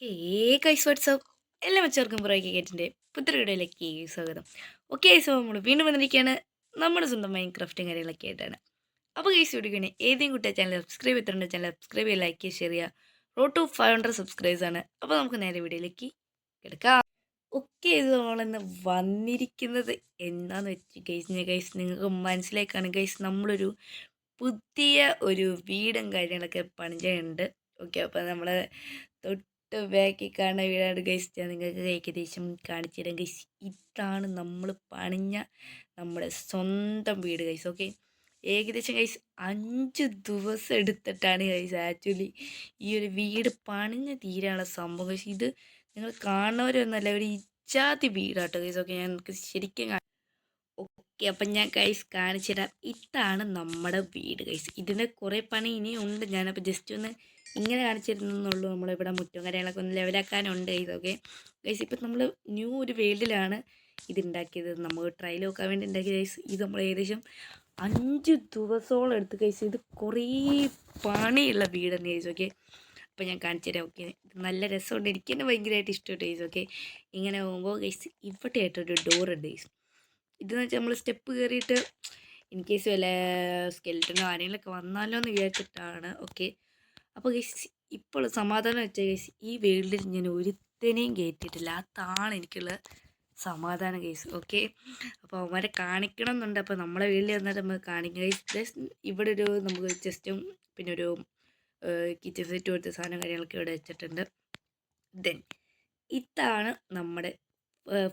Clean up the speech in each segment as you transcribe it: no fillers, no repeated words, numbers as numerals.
Hey guys WhatsApp എല്ലാ മച്ചവർക്കും പുറകെ കേട്ടിൻ്റെ പുതിയ വീഡിയോയിലേക്ക് സ്വാഗതം. ഓക്കെ, സോ നമ്മൾ വീണ്ടും വന്നിരിക്കുകയാണ് നമ്മുടെ സ്വന്തം മൈൻക്രാഫ്റ്റും കാര്യങ്ങളൊക്കെ ആയിട്ടാണ്. അപ്പോൾ ഗൈസ് വീഡിയോ ഏതെങ്കിലും കുട്ടിയ ചാനൽ സബ്സ്ക്രൈബ് ചെയ്തിട്ടുണ്ട്, ചാനൽ സബ്സ്ക്രൈബ് ചെയ്യുക, ലൈക്ക് ചെയ്യുക, ഷെയർ ചെയ്യുക. റോഡ് ടു 500 സബ്സ്ക്രൈബേഴ്സ് ആണ്. അപ്പോൾ നമുക്ക് നേരെ വീഡിയോയിലേക്ക് കിടക്കാം. ഓക്കെ, ഇത് നമ്മളിന്ന് വന്നിരിക്കുന്നത് എന്താന്ന് വെച്ച് ഗൈസ് നിങ്ങൾക്ക് മനസ്സിലാക്കാണ് ഗൈസ്, നമ്മളൊരു പുതിയ ഒരു വീടും കാര്യങ്ങളൊക്കെ പണിഞ്ഞുണ്ട്. ഓക്കെ, അപ്പോൾ നമ്മൾ ബാക്കി കാണുന്ന വീടാണ് ഗൈസ്. ഞാൻ നിങ്ങൾക്ക് ഏകദേശം കാണിച്ചു തരാം ഗൈസ്. ഇതാണ് നമ്മൾ പണിഞ്ഞ നമ്മുടെ സ്വന്തം വീട് ഗൈസ്. ഓക്കെ, ഏകദേശം ഗൈസ് 5 ദിവസം എടുത്തിട്ടാണ് ഗൈസ് ആക്ച്വലി ഈ ഒരു വീട് പണിഞ്ഞ് തീരാനുള്ള സംഭവം ഗൈസ്. ഇത് നിങ്ങൾ കാണുന്നവരൊന്നല്ല, ഒരു ഇജാതി വീടാട്ടോ ഗൈസ്. ഓക്കെ, ഞാൻ ശരിക്കും ഓക്കെ, അപ്പം ഞാൻ ഗൈസ് കാണിച്ചു തരാം. ഇതാണ് നമ്മുടെ വീട് ഗൈസ്. ഇതിൻ്റെ കുറേ പണി ഇനിയും ഉണ്ട്. ഞാനപ്പോൾ ജസ്റ്റ് ഒന്ന് ഇങ്ങനെ കാണിച്ചിരുന്നുള്ളൂ. നമ്മളിവിടെ മുറ്റും കാര്യങ്ങളൊക്കെ ഒന്ന് ലെവലാക്കാനുണ്ട് ഗൈസ്. ഓക്കെ ഗൈസ്, ഇപ്പം നമ്മൾ ന്യൂ ഒരു വേൾഡിലാണ് ഇത് ഉണ്ടാക്കിയത്. നമുക്ക് ട്രയൽ നോക്കാൻ വേണ്ടി ഉണ്ടാക്കിയ ഗൈസ്. ഇത് നമ്മൾ ഏകദേശം 5 ദിവസത്തോളം എടുത്ത് ഗൈസ്. ഇത് കുറേ പണിയുള്ള വീട് തന്നെ ഗൈസ്. ഓക്കെ, അപ്പോൾ ഞാൻ കാണിച്ചു തരാം. ഓക്കെ, നല്ല രസമുണ്ട്, എനിക്ക് തന്നെ ഭയങ്കരമായിട്ട് ഇഷ്ടപ്പെട്ടു ഗൈസ്. ഓക്കെ, ഇങ്ങനെ പോകുമ്പോൾ ഗൈസ് ഇവിടെ ആയിട്ടൊരു ഡോറുണ്ട് ഗൈസ്. ഇതെന്ന് വെച്ചാൽ നമ്മൾ സ്റ്റെപ്പ് കയറിയിട്ട് ഇൻ കേസ് വല്ല സ്കെൽറ്റനോ ആരെങ്കിലുമൊക്കെ വന്നാലോ എന്ന് വിചാരിച്ചിട്ടാണ്. ഓക്കെ, അപ്പോൾ ഗൈസ് ഇപ്പോൾ സമാധാനം വെച്ചാൽ ഗൈസ്, ഈ വേൾഡിൽ ഞാൻ ഒരുത്തനെയും കയറ്റിയിട്ടില്ല. അതാണ് എനിക്കുള്ള സമാധാനം ഗൈസ്. ഓക്കെ, അപ്പോൾ അവന്മാരെ കാണിക്കണം എന്നുണ്ട്. അപ്പോൾ നമ്മളെ വീട്ടിൽ വന്നിട്ട് നമുക്ക് കാണിക്കാം ഗൈസ്. പ്ലസ് ഇവിടെ ഒരു നമുക്ക് ചെസ്റ്റും പിന്നെ ഒരു കിച്ചൺ സെറ്റ് പോലത്തെ സാധനം കാര്യങ്ങളൊക്കെ ഇവിടെ വെച്ചിട്ടുണ്ട്. ദെൻ ഇതാണ് നമ്മുടെ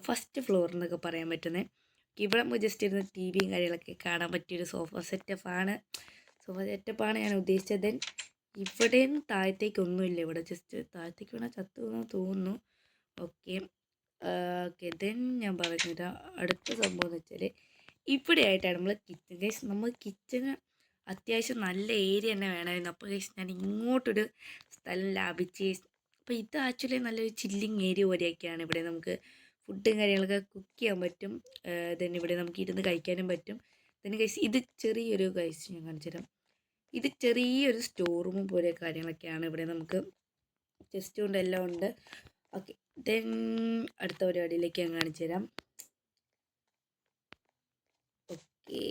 ഫസ്റ്റ് ഫ്ലോർ എന്നൊക്കെ പറയാൻ പറ്റുന്നത്. ഇവിടെ നമുക്ക് ജസ്റ്റ് ഇരുന്ന് ടി വിയും കാര്യങ്ങളൊക്കെ കാണാൻ പറ്റിയൊരു സോഫ സെറ്റപ്പാണ് ഞാൻ ഉദ്ദേശിച്ചത്. ദെൻ ഇവിടെയും താഴത്തേക്കൊന്നുമില്ല, ഇവിടെ ജസ്റ്റ് താഴത്തേക്ക് വേണം ചത്തു എന്ന് തോന്നുന്നു. ഓക്കെ ഓക്കെ ദെൻ ഞാൻ പറഞ്ഞുതരാം. അടുത്ത സംഭവം എന്ന് വെച്ചാൽ ഇവിടെ ആയിട്ടാണ് നമ്മൾ കിച്ചൺ ഗൈസ്. നമ്മൾ കിച്ചന് അത്യാവശ്യം നല്ല ഏരിയ തന്നെ വേണമായിരുന്നു. അപ്പോൾ ഗൈസ് ഞാൻ ഇങ്ങോട്ടൊരു സ്ഥലം ലാഭിച്ച്. അപ്പോൾ ഇത് ആക്ച്വലി നല്ലൊരു ചില്ലിങ് ഏരിയ പോലെയൊക്കെയാണ്. ഇവിടെ നമുക്ക് ഫുഡും കാര്യങ്ങളൊക്കെ കുക്ക് ചെയ്യാൻ പറ്റും. ദെൻ ഇവിടെ നമുക്ക് ഇരുന്ന് കഴിക്കാനും പറ്റും. ദെൻ ഗൈസ് ഇത് ചെറിയൊരു ഗൈസ് ഞാൻ കാണിച്ചു തരാം. ഇത് ചെറിയൊരു സ്റ്റോർ റൂം പോലെ കാര്യങ്ങളൊക്കെയാണ്. ഇവിടെ നമുക്ക് ചെസ്റ്റ് കൊണ്ട് എല്ലാം ഉണ്ട്. ഓക്കെ, ദെൻ അടുത്ത പരിപാടിയിലേക്ക് ഞാൻ കാണിച്ചു തരാം. ഓക്കെ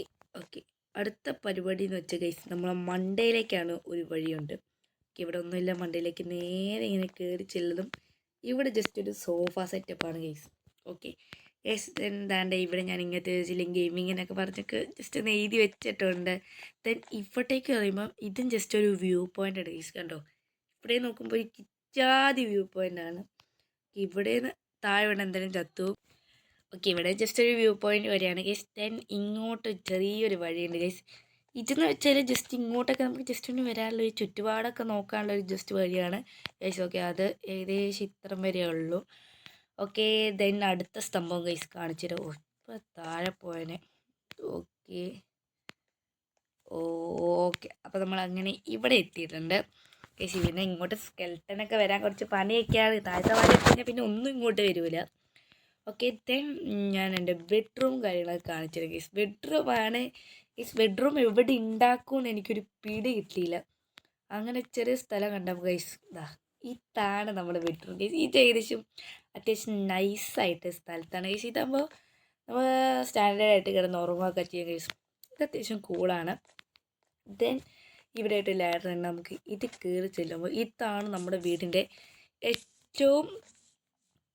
ഓക്കെ അടുത്ത പരിപാടി എന്ന് വെച്ചാൽ ഗൈസ്, നമ്മളെ മണ്ടയിലേക്കാണ് ഒരു വഴിയുണ്ട്. ഇവിടെ ഒന്നുമില്ല, മണ്ടയിലേക്ക് നേരെ ഇങ്ങനെ കയറി ചെല്ലുന്നതും ഇവിടെ ജസ്റ്റ് ഒരു സോഫ സെറ്റപ്പാണ് ഗൈസ്. ഓക്കെ യെസ്, എന്താണ്ട് ഇവിടെ ഞാൻ ഇങ്ങനത്തെ ചില്ലിങ് ഗെയിമിങ്ങിനൊക്കെ പറഞ്ഞൊക്കെ ജസ്റ്റ് ഒന്ന് എഴുതി വെച്ചിട്ടുണ്ട്. ദെൻ ഇവിടേക്ക് പറയുമ്പം ഇതും ജസ്റ്റ് ഒരു വ്യൂ പോയിൻ്റ് ആണ് ഗൈസ്. കണ്ടോ, ഇവിടെ നോക്കുമ്പോൾ ഈ കിച്ചാതി വ്യൂ പോയിൻ്റാണ്. ഇവിടെ നിന്ന് താഴെ വേണം എന്തായാലും ചത്തു. ഓക്കെ, ഇവിടെ ജസ്റ്റ് ഒരു വ്യൂ പോയിൻ്റ് വരെയാണ് ഗൈസ്. ദെൻ ഇങ്ങോട്ട് ചെറിയൊരു വഴിയുണ്ട് ഗൈസ്. ഇതെന്ന് വെച്ചാൽ ജസ്റ്റ് ഇങ്ങോട്ടൊക്കെ നമുക്ക് ജസ്റ്റ് ഒന്ന് വരാനുള്ള ഒരു ചുറ്റുപാടൊക്കെ നോക്കാനുള്ള ഒരു ജസ്റ്റ് വഴിയാണ് ഗൈസ്. ഓക്കെ, അത് ഏകദേശം ഇത്രയും വരെ ഉള്ളൂ. ഓക്കെ, ദെൻ അടുത്ത സ്തംഭം ഗൈസ് കാണിച്ചിട്ട് ഇപ്പോൾ താഴെ പോയനെ. ഓക്കെ ഓക്കെ അപ്പോൾ നമ്മൾ അങ്ങനെ ഇവിടെ എത്തിയിട്ടുണ്ട് ഗൈസ്. പിന്നെ ഇങ്ങോട്ട് സ്കെൽട്ടനൊക്കെ വരാൻ കുറച്ച് പണിയൊക്കെയാണ്. താഴത്തെ വരെ കഴിഞ്ഞാൽ പിന്നെ ഒന്നും ഇങ്ങോട്ട് വരില്ല. ഓക്കെ, ദെൻ ഞാൻ എൻ്റെ ബെഡ്റൂം കാര്യങ്ങളൊക്കെ കാണിച്ചിരുന്നു ഗൈസ്. ബെഡ്റൂമാണ് ഗൈസ്. ബെഡ്റൂം എവിടെ ഉണ്ടാക്കുമെന്ന് എനിക്കൊരു പിടി കിട്ടിയില്ല. അങ്ങനെ ചെറിയ സ്ഥലം കണ്ടപ്പോൾ ഗൈസ് ഇതാണ് നമ്മുടെ ബെഡ്റൂം ഗൈസ്. ഇത് ഏകദേശം അത്യാവശ്യം നൈസായിട്ട് സ്ഥലത്താണ് ഗൈസ്. ഇതാകുമ്പോൾ നമ്മൾ സ്റ്റാൻഡേർഡായിട്ട് കിടന്ന് ഉറങ്ങുകയൊക്കെ ചെയ്യാം ഗൈസ്. ഇത് അത്യാവശ്യം കൂളാണ്. ദെൻ ഇവിടെ ആയിട്ട് ലാഡർ തന്നെ നമുക്ക് ഇത് കയറി ചെല്ലുമ്പോൾ ഇതാണ് നമ്മുടെ വീടിൻ്റെ ഏറ്റവും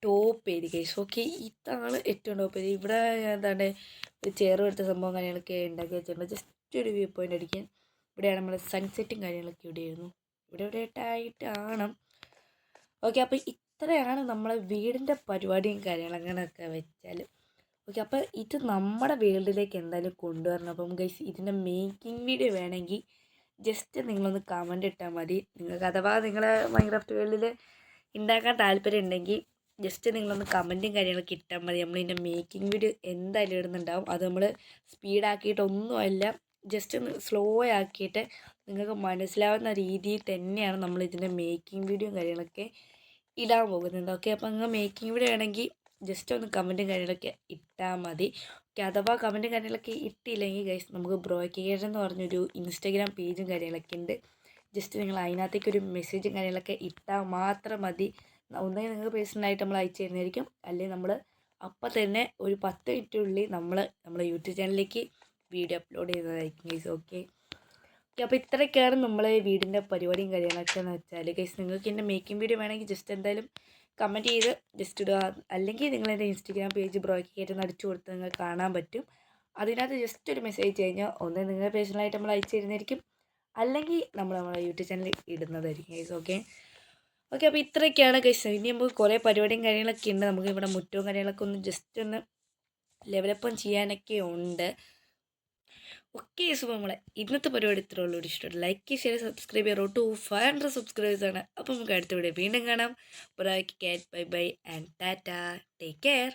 ടോപ്പ് ഏരിയ ഗൈസ്. ഓക്കെ, ഇതാണ് ഏറ്റവും ടോപ്പ് ഏരിയ. ഇവിടെ എന്താണ് ഒരു ചെയർ എടുത്ത സംഭവം കാര്യങ്ങളൊക്കെ ഉണ്ടാക്കി വെച്ചിട്ടുണ്ട്. ജസ്റ്റ് ഒരു വ്യൂ പോയിൻ്റ് അടിക്കാൻ. ഇവിടെയാണ് നമ്മൾ സൺസെറ്റും കാര്യങ്ങളൊക്കെ ഇവിടെയായിരുന്നു. ഇവിടെ ആയിട്ടാണ്. ഓക്കെ, അപ്പോൾ ഇത്രയാണ് നമ്മളെ വീടിൻ്റെ പരിപാടിയും കാര്യങ്ങളങ്ങനെയൊക്കെ വെച്ചാൽ. ഓക്കെ, അപ്പോൾ ഇത് നമ്മുടെ വേൾഡിലേക്ക് എന്തായാലും കൊണ്ടുവരണം. അപ്പം ഗൈസ് ഇതിൻ്റെ മേക്കിംഗ് വീഡിയോ വേണമെങ്കിൽ ജസ്റ്റ് നിങ്ങളൊന്ന് കമൻ്റ് ഇട്ടാൽ മതി. നിങ്ങൾക്ക് അഥവാ നിങ്ങളെ മൈൻക്രാഫ്റ്റ് വേൾഡിൽ ഉണ്ടാക്കാൻ താല്പര്യം ഉണ്ടെങ്കിൽ ജസ്റ്റ് നിങ്ങളൊന്ന് കമൻറ്റും കാര്യങ്ങളൊക്കെ ഇട്ടാൽ മതി. നമ്മളിതിൻ്റെ മേക്കിംഗ് വീഡിയോ എന്തായാലും ഇടുന്നുണ്ടാവും. അത് നമ്മൾ സ്പീഡാക്കിയിട്ടൊന്നുമല്ല, ജസ്റ്റ് ഒന്ന് സ്ലോ ആക്കിയിട്ട് നിങ്ങൾക്ക് മനസ്സിലാവുന്ന രീതിയിൽ തന്നെയാണ് നമ്മൾ ഇതിൻ്റെ മേക്കിംഗ് വീഡിയോയും കാര്യങ്ങളൊക്കെ ഇടാൻ പോകുന്നത്. ഓക്കെ, അപ്പോൾ നിങ്ങൾ മേക്കിംഗ് വീഡിയോ ആണെങ്കിൽ ജസ്റ്റ് ഒന്ന് കമൻറ്റും കാര്യങ്ങളൊക്കെ ഇട്ടാൽ മതി. ഓക്കെ, അഥവാ കമൻറ്റും കാര്യങ്ങളൊക്കെ ഇട്ടില്ലെങ്കിൽ ഗൈസ് നമുക്ക് ബ്രോക്കേജ് എന്ന് പറഞ്ഞൊരു ഇൻസ്റ്റാഗ്രാം പേജും കാര്യങ്ങളൊക്കെ ഉണ്ട്. ജസ്റ്റ് നിങ്ങൾ അതിനകത്തേക്കൊരു മെസ്സേജും കാര്യങ്ങളൊക്കെ ഇട്ടാൽ മാത്രം മതി. ഒന്നെങ്കിൽ നിങ്ങൾക്ക് പേഴ്സണലായിട്ട് നമ്മൾ അയച്ചു തരുന്നതായിരിക്കും, അല്ലെങ്കിൽ നമ്മൾ അപ്പം തന്നെ ഒരു 10 മിനിറ്റിനുള്ളിൽ നമ്മളെ യൂട്യൂബ് ചാനലിലേക്ക് വീഡിയോ അപ്ലോഡ് ചെയ്യുന്നതായിരിക്കും ഗൈസ്. ഓക്കെ ഓക്കെ, അപ്പോൾ ഇത്രയൊക്കെയാണ് നമ്മളെ വീടിൻ്റെ പരിപാടിയും കാര്യങ്ങളൊക്കെ എന്ന് വെച്ചാൽ ഗൈസ്. നിങ്ങൾക്ക് എൻ്റെ മേക്കിംഗ് വീഡിയോ വേണമെങ്കിൽ ജസ്റ്റ് എന്തായാലും കമൻറ്റ് ചെയ്ത് ജസ്റ്റ് ഇടുക, അല്ലെങ്കിൽ നിങ്ങളെൻ്റെ ഇൻസ്റ്റഗ്രാം പേജ് ബ്രോയ്ക്ക് കയറ്റുന്ന അടിച്ചു കൊടുത്ത് നിങ്ങൾക്ക് കാണാൻ പറ്റും. അതിനകത്ത് ജസ്റ്റ് ഒരു മെസ്സേജ് കഴിഞ്ഞാൽ ഒന്ന് നിങ്ങൾ പേഴ്സണലായിട്ട് നമ്മൾ അയച്ചു തരുന്നതായിരിക്കും, അല്ലെങ്കിൽ നമ്മളെ യൂട്യൂബ് ചാനലിൽ ഇടുന്നതായിരിക്കും ഗൈസ്. ഓക്കെ ഓക്കെ, അപ്പോൾ ഇത്രയൊക്കെയാണ് ഗൈസ്. ഇനി നമുക്ക് കുറേ പരിപാടിയും കാര്യങ്ങളൊക്കെ ഉണ്ട്. നമുക്ക് ഇവിടെ മുറ്റവും കാര്യങ്ങളൊക്കെ ഒന്ന് ജസ്റ്റ് ഒന്ന് ലെവലപ്പം ചെയ്യാനൊക്കെ ഉണ്ട്. ഓക്കെ സോ നമ്മളെ ഇന്നത്തെ പരിപാടി ഇത്രേ ഉള്ളൂ. ഇഷ്ടം ലൈക്ക് ഷെയർ സബ്സ്ക്രൈബ് ചെയ്യാറോ ടു 500 സബ്സ്ക്രൈബേഴ്സാണ്. അപ്പോൾ നമുക്ക് അടുത്ത വീഡിയോ വീണ്ടും കാണാം. Bye bye and Tata, take care.